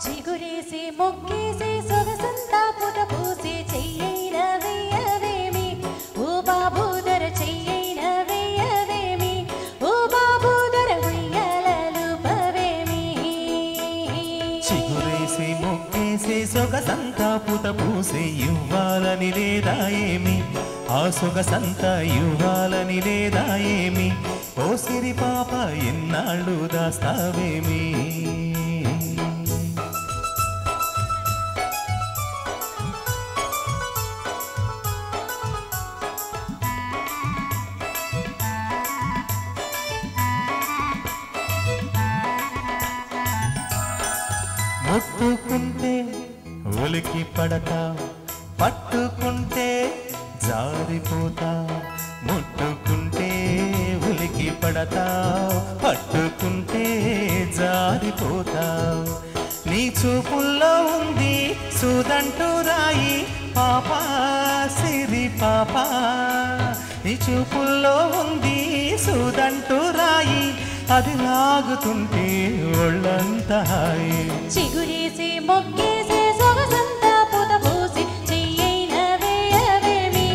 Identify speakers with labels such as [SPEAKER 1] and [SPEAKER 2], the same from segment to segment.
[SPEAKER 1] చిగురేసి మొక్కేసి సొగసంతా పుట పూసి చెయ్యైన వెయ్యవేమి ఓ బాబూదర చెయ్యైన వెయ్యవేమి ఓ బాబూదర ఉయ్యాలలు పవేమి
[SPEAKER 2] చిగురేసి మొక్కేసి సొగసంతా పుట పూసి ఇవ్వాలని లేదా ఏమి ఆ సొగసంతా ఇవ్వాలని లేదా ఏమి ఓ సిరి పాప ఎన్నాళ్ళు దాస్తావేమి ముట్టుకుంటే ఉలికి పడతా పట్టుకుంటే జారిపోతా ముట్టుకుంటే ఉలికి పడతా పట్టుకుంటే జారిపోతా నీ చూపుల్లో ఉంది సుదంటూ రాయి పాపా సిరి పాపా నీ చూపుల్లో ఉంది సుదంటూ రాయి అది లాగుతుంటే ఒళ్ళంతా హాయి
[SPEAKER 1] చిగురేసి మొక్కేసి సొగసంతా పుట పూసి చెయ్యైన వెయ్యవేమి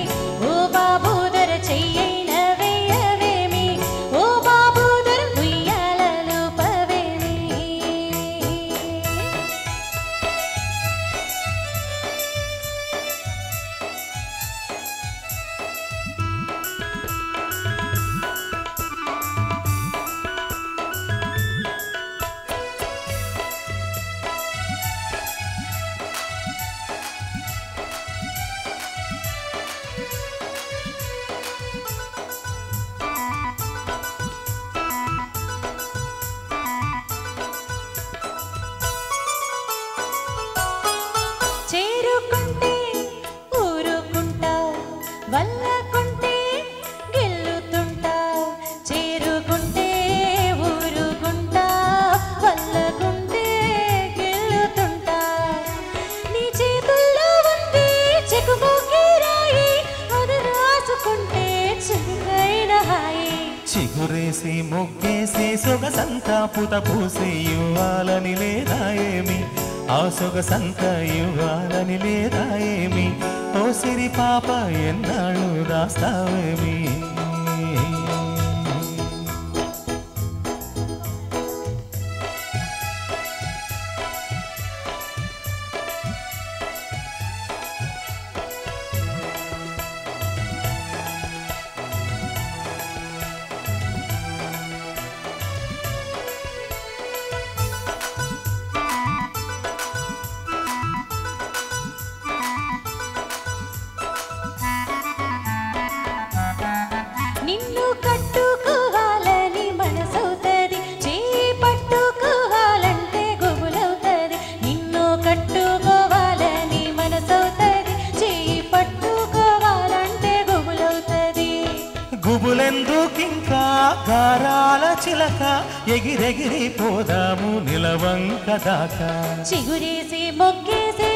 [SPEAKER 1] ఓ బాబూదర చెయ్యైన వెయ్యవేమి ఓ బాబూదర ఉయ్యాలలు పవేమి చేరుకుంటే ఊరుకుంటావు వల్లకుంటే గెల్లుతుంటావు చేరుకుంటే ఊరుకుంటావు వల్లకుంటే గెల్లుతుంటావు నీ చేతుల్లో ఉంది చెకుముకి రాయి అది రాసుకుంటే చిన్నైన హాయి
[SPEAKER 2] చిగురేసి మొక్కేసి సొగసంతా పుట పూసి ఇవ్వాలని లేదా ఏమి ఆ సొగసంతా ఇవ్వాలని లేదా ఏమి ఓ సిరి పాప ఎన్నాళ్ళు దాస్తావేమి
[SPEAKER 1] నిన్ను కట్టుకోవాలని మనసవుతది చేయి పట్టుకోవాలంటే గుబులవుతది నిన్ను కట్టుకోవాలని మనసవుతది చేయి పట్టుకోవాలంటే గుబులవుతది
[SPEAKER 2] గుబులెందుకింకా గారాల చిలక ఎగిరెగిరి పోదాము నిలవంక దాకా
[SPEAKER 1] చిగురేసి మొక్కేసి